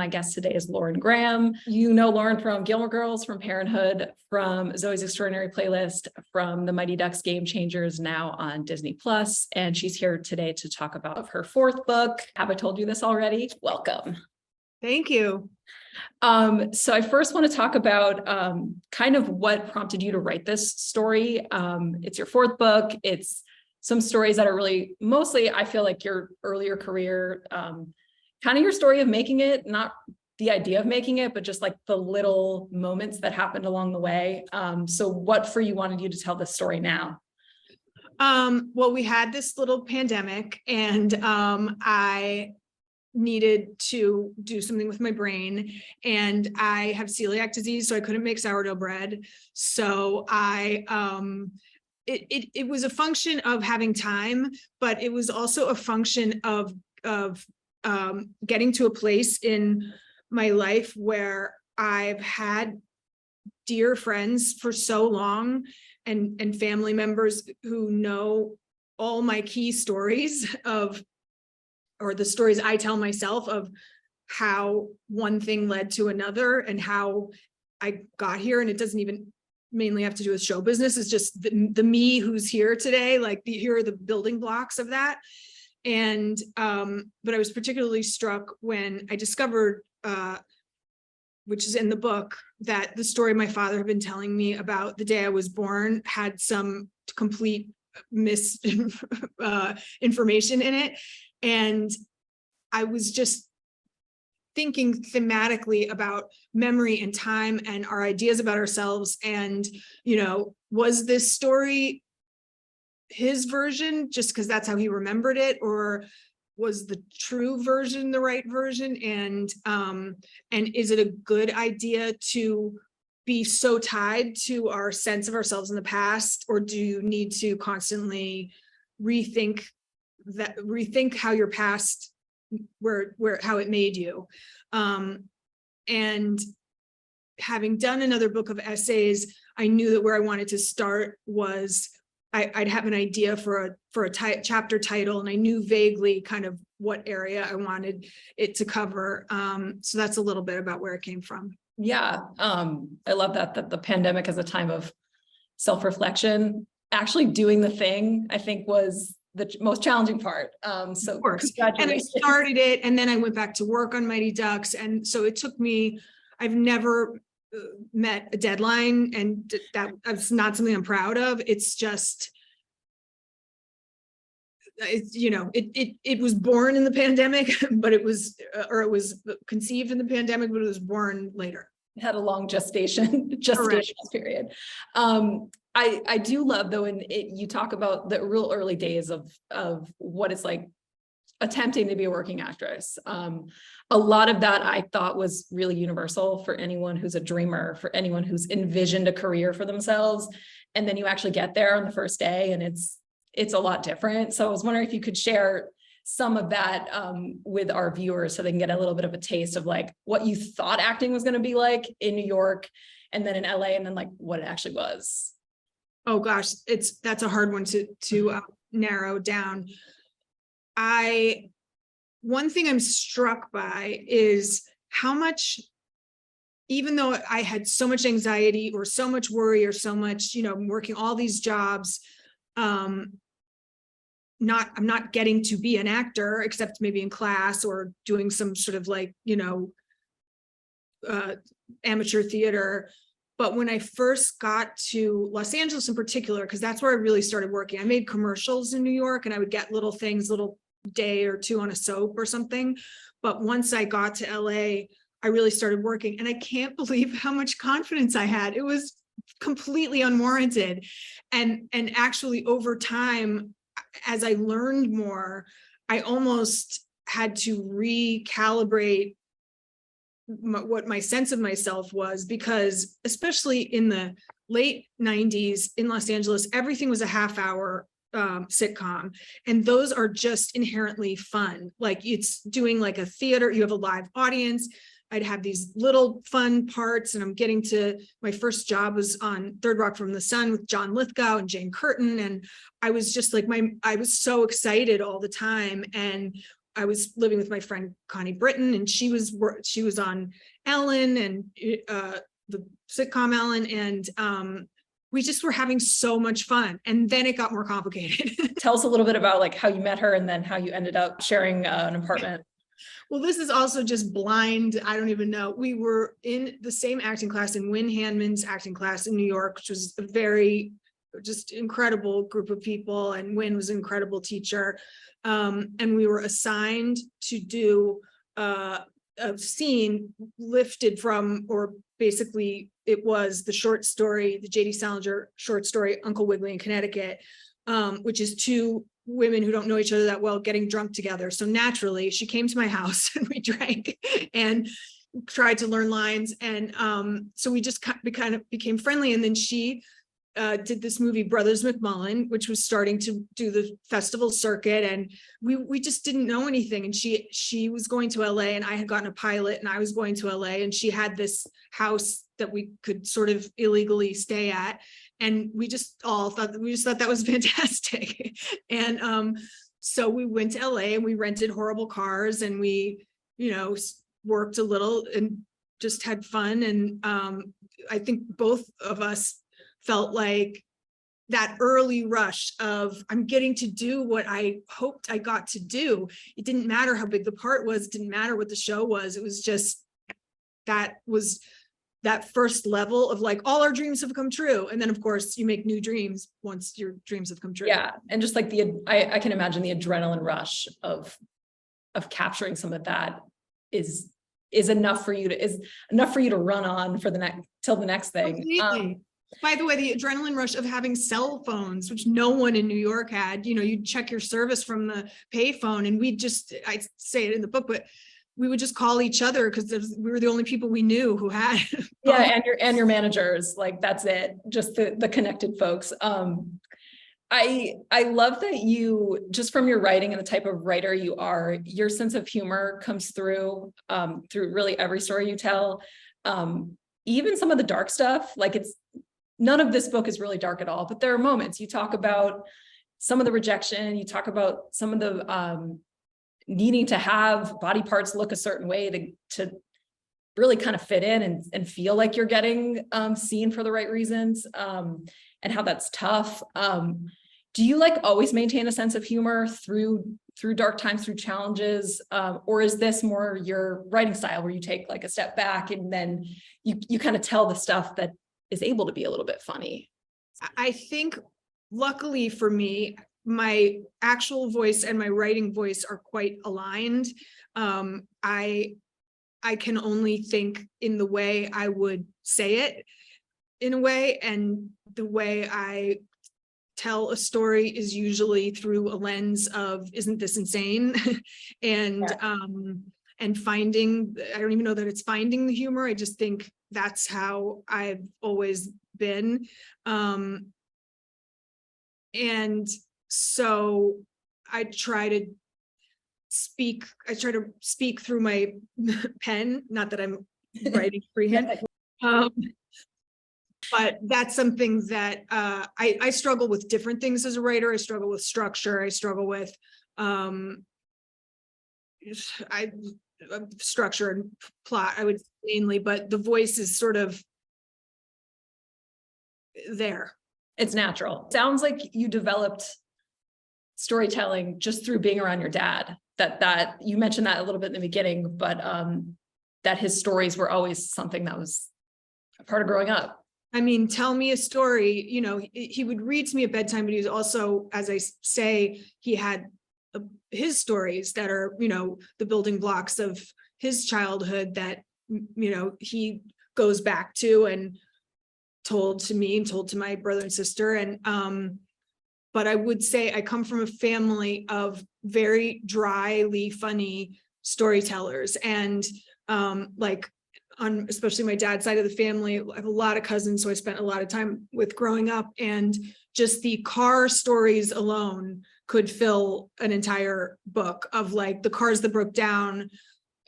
My guest today is Lauren Graham. You know Lauren from Gilmore Girls, from Parenthood, from Zoe's Extraordinary Playlist, from the Mighty Ducks Game Changers, now on Disney Plus. And she's here today to talk about her fourth book. Have I told you this already? Welcome. Thank you. So I first want to talk about kind of what prompted you to write this story. It's your fourth book. It's some stories that are really mostly, I feel like, your earlier career, kind of your story of making it, not the idea of making it, but just like the little moments that happened along the way. So what for you wanted you to tell this story now? Well, we had this little pandemic and I needed to do something with my brain, and I have celiac disease, so I couldn't make sourdough bread. So it was a function of having time, but it was also a function of getting to a place in my life where I've had dear friends for so long and family members who know all my key stories or the stories I tell myself of how one thing led to another and how I got here. And it doesn't even mainly have to do with show business. It's just the me who's here today. Like here are the building blocks of that. And, but I was particularly struck when I discovered, which is in the book, that the story my father had been telling me about the day I was born had some complete information in it. And I was just thinking thematically about memory and time and our ideas about ourselves. And, was this story his version just because that's how he remembered it, or was the true version the right version? And is it a good idea to be so tied to our sense of ourselves in the past, or do you need to constantly rethink how your past, how it made you? And having done another book of essays, I knew that where I wanted to start was I'd have an idea for a chapter title, and I knew vaguely kind of what area I wanted it to cover. So that's a little bit about where it came from. Yeah, I love that the pandemic is a time of self-reflection. Actually doing the thing, I think, was the most challenging part. So of course. And I started it, and then I went back to work on Mighty Ducks. And so it took me, I've never met a deadline, and that's not something I'm proud of. It's just, it was born in the pandemic, but it was conceived in the pandemic, but it was born later. It had a long gestation period. I do love, though, you talk about the real early days of what it's like attempting to be a working actress. A lot of that I thought was really universal for anyone who's a dreamer, for anyone who's envisioned a career for themselves. And then you actually get there on the first day, and it's a lot different. So I was wondering if you could share some of that with our viewers, so they can get a little bit of a taste of like what you thought acting was going to be like in New York, and then in LA, and then like what it actually was. Oh gosh, that's a hard one to narrow down. One thing I'm struck by is how much, even though I had so much anxiety or so much worry or so much, working all these jobs, I'm not getting to be an actor except maybe in class or doing some sort of like, amateur theater. But when I first got to Los Angeles in particular, because that's where I really started working, I made commercials in New York, and I would get little things, little day or two on a soap or something. But once I got to LA, I really started working, and I can't believe how much confidence I had. It was completely unwarranted. And actually over time, as I learned more, I almost had to recalibrate what my sense of myself was, because especially in the late 90s in Los Angeles, everything was a half-hour sitcom, and those are just inherently fun. Like, it's doing like a theater, you have a live audience. I'd have these little fun parts, and I'm getting to, my first job was on Third Rock from the Sun with John Lithgow and Jane Curtin, and I was just like, I was so excited all the time. And I was living with my friend Connie Britton, and she was on Ellen and the sitcom Ellen, and we just were having so much fun. And then it got more complicated. Tell us a little bit about like how you met her and then how you ended up sharing an apartment. Well, this is also just blind. I don't even know. We were in the same acting class in Wynn Handman's acting class in New York, which was a very just incredible group of people. And Wynn was an incredible teacher. And we were assigned to do a scene lifted from, or basically it was the short story, the J.D. Salinger short story, Uncle Wiggily in Connecticut, which is two women who don't know each other that well getting drunk together. So naturally she came to my house and we drank and tried to learn lines. And so we just kind of became friendly. And then she did this movie Brothers McMullen, which was starting to do the festival circuit, and we just didn't know anything. And she was going to LA, and I had gotten a pilot, and I was going to LA, and she had this house that we could sort of illegally stay at, and we just thought that was fantastic. And so we went to LA and we rented horrible cars, and we worked a little and just had fun. And I think both of us felt like that early rush of I'm getting to do what I hoped I got to do. It didn't matter how big the part was. It didn't matter what the show was. It was just, that was that first level of like, all our dreams have come true. And then of course you make new dreams once your dreams have come true. Yeah. And just like I can imagine the adrenaline rush of capturing some of that is enough for you to run on for till the next thing. By the way, the adrenaline rush of having cell phones, which no one in New York had, you'd check your service from the payphone, and I say it in the book, but we would just call each other because we were the only people we knew who had. Yeah. And your managers, like, that's it. Just the connected folks. I love that you, just from your writing and the type of writer you are, your sense of humor comes through really every story you tell. Even some of the dark stuff, like none of this book is really dark at all, but there are moments you talk about some of the rejection, you talk about some of the needing to have body parts look a certain way to really kind of fit in and feel like you're getting seen for the right reasons, and how that's tough. Do you always maintain a sense of humor through dark times, through challenges, or is this more your writing style where you take a step back and then you kind of tell the stuff that is able to be a little bit funny? I think luckily for me, my actual voice and my writing voice are quite aligned. I can only think in the way I would say it in a way, and the way I tell a story is usually through a lens of, isn't this insane? And finding, I don't even know that it's finding the humor. I just think that's how I've always been. And so I try to speak through my pen, not that I'm writing freehand. But that's something that I struggle with different things as a writer. I struggle with structure. I struggle with structure and plot, I would say mainly, but the voice is sort of there. It's natural. Sounds like you developed storytelling just through being around your dad. That you mentioned that a little bit in the beginning, but that his stories were always something that was a part of growing up. I mean, tell me a story. He would read to me at bedtime, but he was also, as I say, he had his stories that are, the building blocks of his childhood that, he goes back to and told to me and told to my brother and sister. And, but I would say I come from a family of very dryly funny storytellers. And especially my dad's side of the family, I have a lot of cousins, so I spent a lot of time with growing up, and just the car stories alone could fill an entire book of the cars that broke down.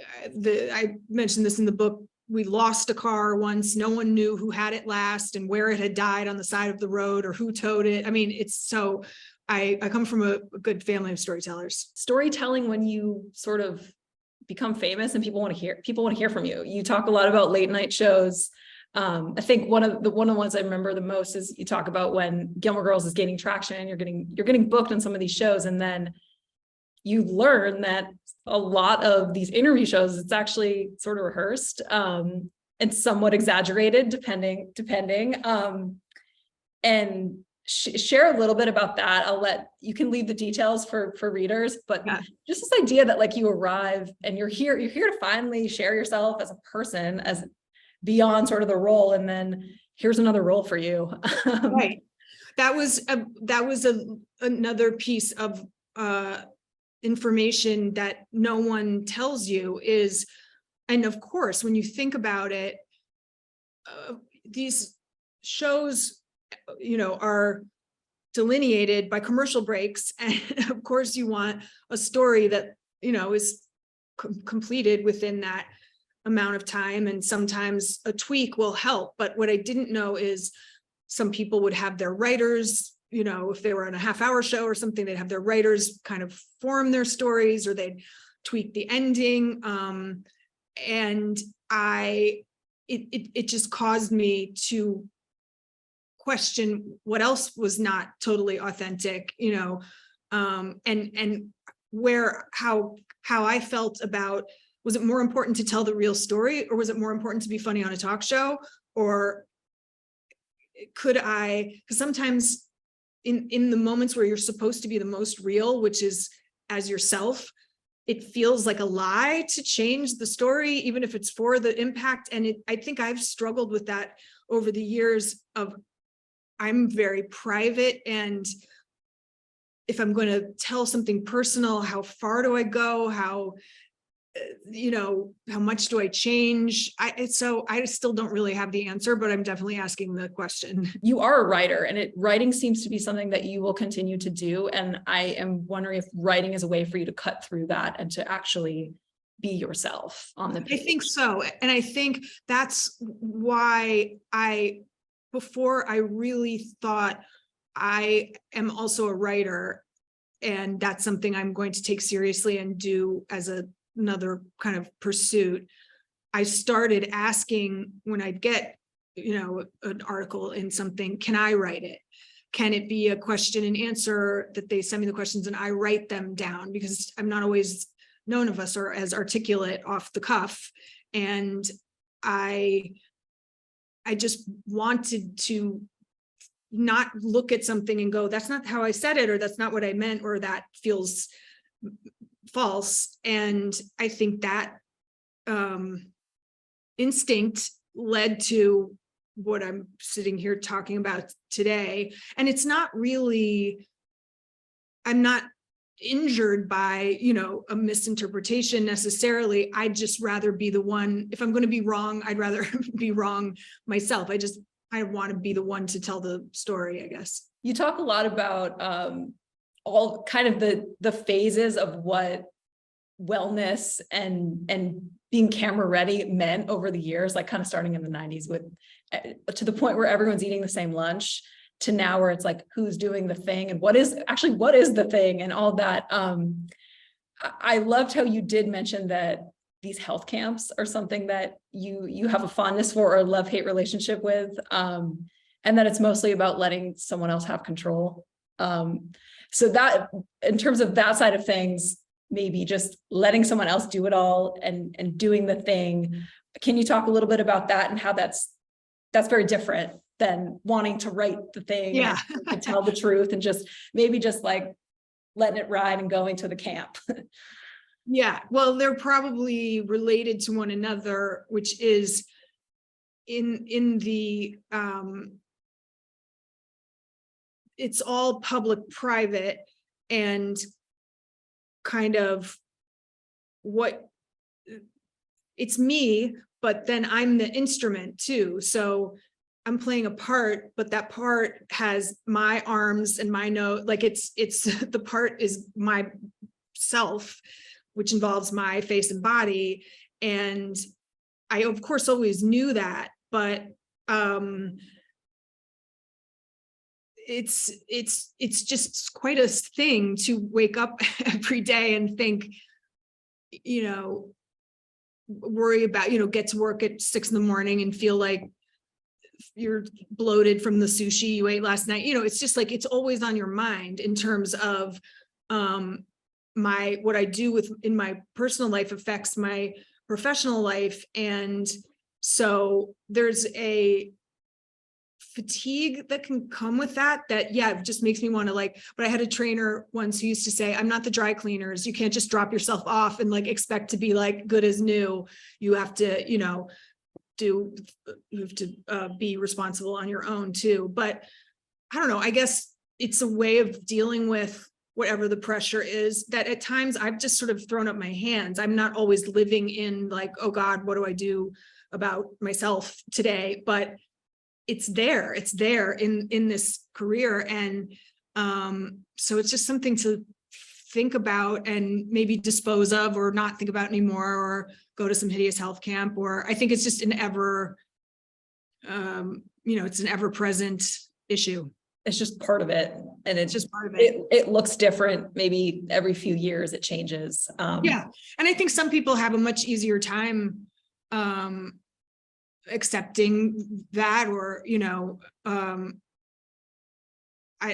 I mentioned this in the book. We lost a car once. No one knew who had it last and where it had died on the side of the road or who towed it. I mean, it's so I come from a good family of storytellers. Storytelling, when you sort of become famous and people want to hear from you. You talk a lot about late night shows. I think one of the ones I remember the most is you talk about when Gilmore Girls is gaining traction, you're getting booked on some of these shows, and then you learn that a lot of these interview shows, it's actually sort of rehearsed, and somewhat exaggerated depending. And share a little bit about that. You can leave the details for readers, but just this idea that like you arrive and you're here to finally share yourself as a person, as beyond sort of the role, and then here's another role for you. Right. That was another piece of information that no one tells you is, and of course, when you think about it, these shows, are delineated by commercial breaks. And of course you want a story that, is completed within that amount of time. And sometimes a tweak will help. But what I didn't know is some people would have their writers, if they were on a half-hour show or something, they'd have their writers kind of form their stories, or they'd tweak the ending. And it just caused me to question what else was not totally authentic, and how I felt about, was it more important to tell the real story, or was it more important to be funny on a talk show? Or could I, because sometimes in the moments where you're supposed to be the most real, which is as yourself, it feels like a lie to change the story, even if it's for the impact. And I think I've struggled with that over the years of, I'm very private, and if I'm going to tell something personal, how far do I go? How much do I change? So I still don't really have the answer, but I'm definitely asking the question. You are a writer, and writing seems to be something that you will continue to do. And I am wondering if writing is a way for you to cut through that and to actually be yourself on the page. I think so. And I think that's why before I really thought I am also a writer, and that's something I'm going to take seriously and do as another kind of pursuit. I started asking when I'd get, an article in something, can I write it? Can it be a question and answer that they send me the questions and I write them down? Because I'm not always, none of us are as articulate off the cuff. And I just wanted to not look at something and go, that's not how I said it, or that's not what I meant, or that feels false. And I think that instinct led to what I'm sitting here talking about today. And it's not really, I'm not injured by, a misinterpretation necessarily. I'd just rather be the one, if I'm going to be wrong, I'd rather be wrong myself. I want to be the one to tell the story, I guess. You talk a lot about all kind of the phases of what wellness and being camera ready meant over the years, like kind of starting in the 90s with to the point where everyone's eating the same lunch, to now where it's like, who's doing the thing and what is the thing and all that. I loved how you did mention that these health camps are something that you have a fondness for, or a love-hate relationship with, and that it's mostly about letting someone else have control. So that, in terms of that side of things, maybe just letting someone else do it all and doing the thing. Can you talk a little bit about that and how that's very different than wanting to write the thing and tell the truth, and just like letting it ride and going to the camp? Yeah, well, they're probably related to one another, which is in the it's all public private, and kind of what it's me, but then I'm the instrument too. So I'm playing a part, but that part has my arms and my nose, like it's the part is myself, which involves my face and body. And I, of course, always knew that, but it's just quite a thing to wake up every day and think, worry about, get to work at 6 a.m. and feel like you're bloated from the sushi you ate last night. It's just like, it's always on your mind in terms of what I do in my personal life affects my professional life. And so there's a fatigue that can come with that it just makes me want to but I had a trainer once who used to say, I'm not the dry cleaners. You can't just drop yourself off and expect to be good as new. You have to, be responsible on your own too. But I don't know, I guess it's a way of dealing with whatever the pressure is that at times I've just sort of thrown up my hands. I'm not always living in oh God, what do I do about myself today? But it's there in this career. And so it's just something to think about and maybe dispose of or not think about anymore, or go to some hideous health camp, or I think it's just an ever, it's an ever present issue. It's just part of it. And it's just part of it. It looks different. Maybe every few years it changes. Yeah. And I think some people have a much easier time accepting that, or I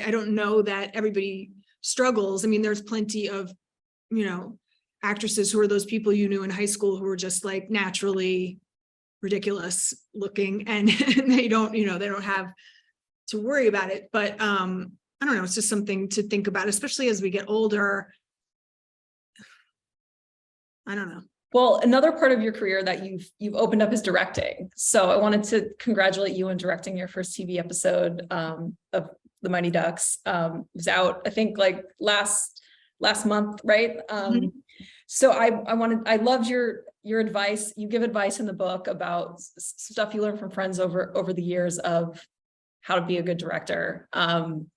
don't know that everybody struggles. I mean, there's plenty of actresses who are those people you knew in high school who were just naturally ridiculous looking, and they don't they don't have to worry about it. But I don't know, it's just something to think about, especially as we get older. I don't know. Well, another part of your career that you've opened up is directing. So I wanted to congratulate you on directing your first TV episode of The Mighty Ducks. It was out, I think, last month, right? So I loved your advice. You give advice in the book about stuff you learned from friends over the years of how to be a good director. And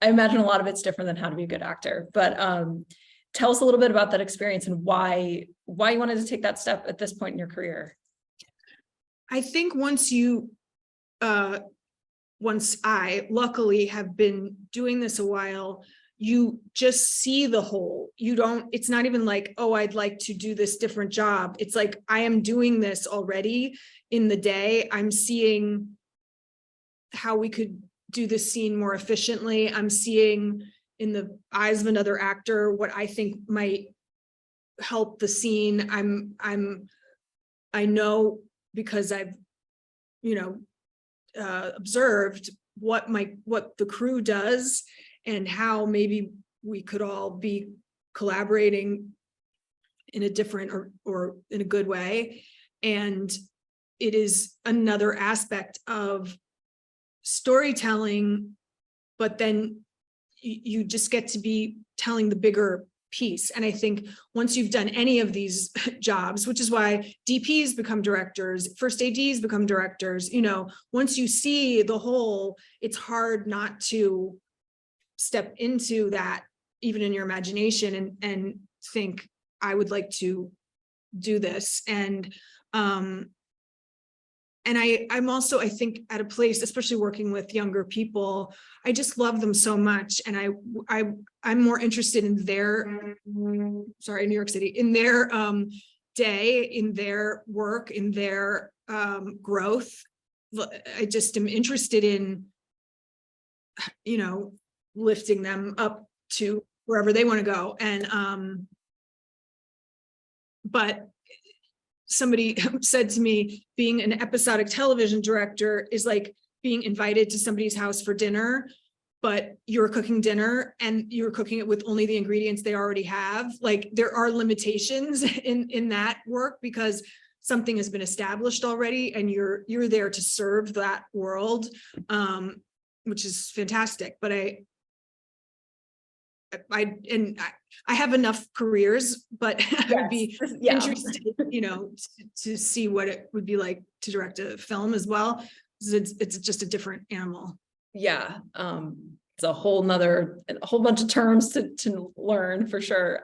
I imagine a lot of it's different than how to be a good actor. But tell us a little bit about that experience and why you wanted to take that step at this point in your career. I think once I luckily have been doing this a while, you just see the whole. It's not even oh, I'd like to do this different job. It's I am doing this already in the day. I'm seeing how we could do this scene more efficiently. I'm seeing in the eyes of another actor what I think might help the scene. I know, because I've observed what the crew does and how maybe we could all be collaborating in a different or in a good way. And it is another aspect of storytelling, but then you just get to be telling the bigger piece. And I think once you've done any of these jobs, which is why DPs become directors, first ADs become directors, once you see the whole, it's hard not to step into that, even in your imagination, and think, I would like to do this. And I'm also, I think, at a place, especially working with younger people, I just love them so much. And I'm more interested in their, New York City, in their day, in their work, in their growth. I just am interested in, lifting them up to wherever they want to go. And, but somebody said to me, being an episodic television director is like being invited to somebody's house for dinner, but you're cooking dinner and you're cooking it with only the ingredients they already have. There are limitations in that work because something has been established already, and you're there to serve that world, which is fantastic. But I have enough careers, but I would be interested, to see what it would be like to direct a film as well. It's just a different animal. Yeah. It's a whole bunch of terms to learn for sure.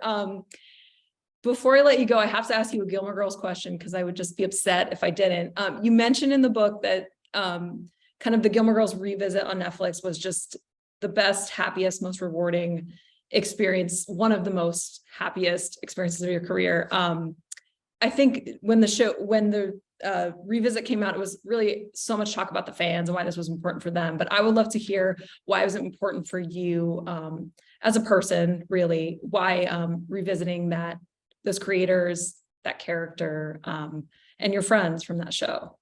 Before I let you go, I have to ask you a Gilmore Girls question, because I would just be upset if I didn't. You mentioned in the book that kind of the Gilmore Girls revisit on Netflix was just the best, happiest, most rewarding experience, one of the most happiest experiences of your career. I think when the revisit came out, it was really so much talk about the fans and why this was important for them. But I would love to hear why it was important for you as a person, really, why revisiting those creators, that character, and your friends from that show.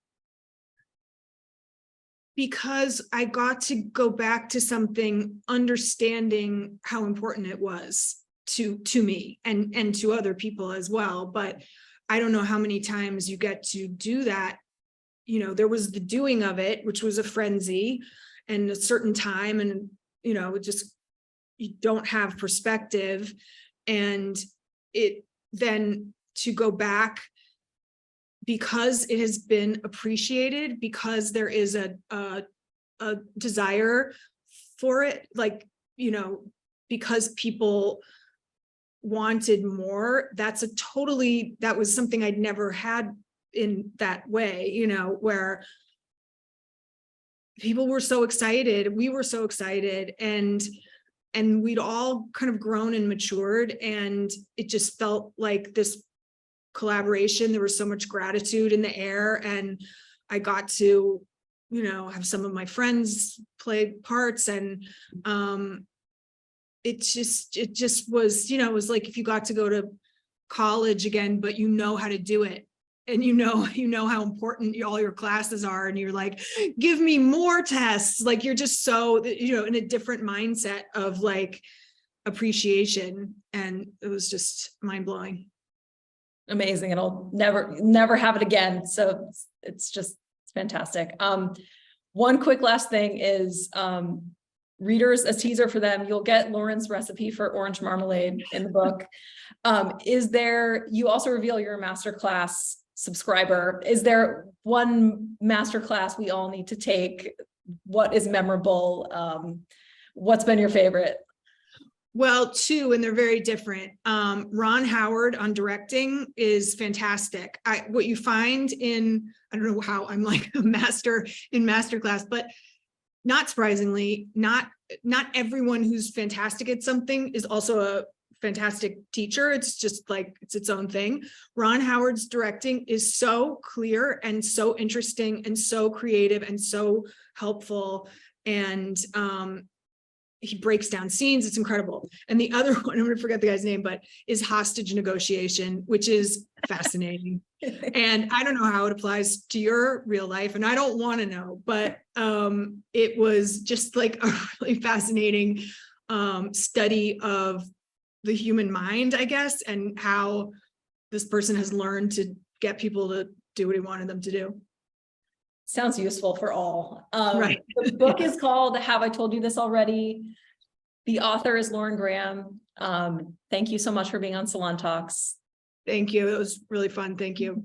Because I got to go back to something, understanding how important it was to me and to other people as well. But I don't know how many times you get to do that. You know, there was the doing of it, which was a frenzy and a certain time, and it just, you don't have perspective, and it then to go back, because it has been appreciated, because there is a desire for it, like, because people wanted more. That was something I'd never had in that way, where people were so excited, we were so excited, and we'd all kind of grown and matured, and it just felt like this collaboration. There was so much gratitude in the air, and I got to, have some of my friends play parts, and it just was, it was like if you got to go to college again, but how to do it, and how important all your classes are, and you're like, give me more tests. Like, you're just so, in a different mindset of like appreciation, and it was just mind-blowing. Amazing. And I'll never have it again. So it's fantastic. One quick last thing is, readers, a teaser for them, you'll get Lauren's recipe for orange marmalade in the book. You also reveal you're a Masterclass subscriber. Is there one Masterclass we all need to take? What is memorable? What's been your favorite? Well, two, and they're very different. Ron Howard on directing is fantastic. What you find in, I don't know how I'm like a master in Masterclass, but not surprisingly, not everyone who's fantastic at something is also a fantastic teacher. It's just like, it's its own thing. Ron Howard's directing is so clear and so interesting and so creative and so helpful. And he breaks down scenes. It's incredible. And the other one, I'm going to forget the guy's name, but is Hostage Negotiation, which is fascinating. And I don't know how it applies to your real life, and I don't want to know, but it was just like a really fascinating study of the human mind, I guess, and how this person has learned to get people to do what he wanted them to do. Sounds useful for all. Right. The book is called Have I Told You This Already? The author is Lauren Graham. Thank you so much for being on Salon Talks. Thank you. It was really fun. Thank you.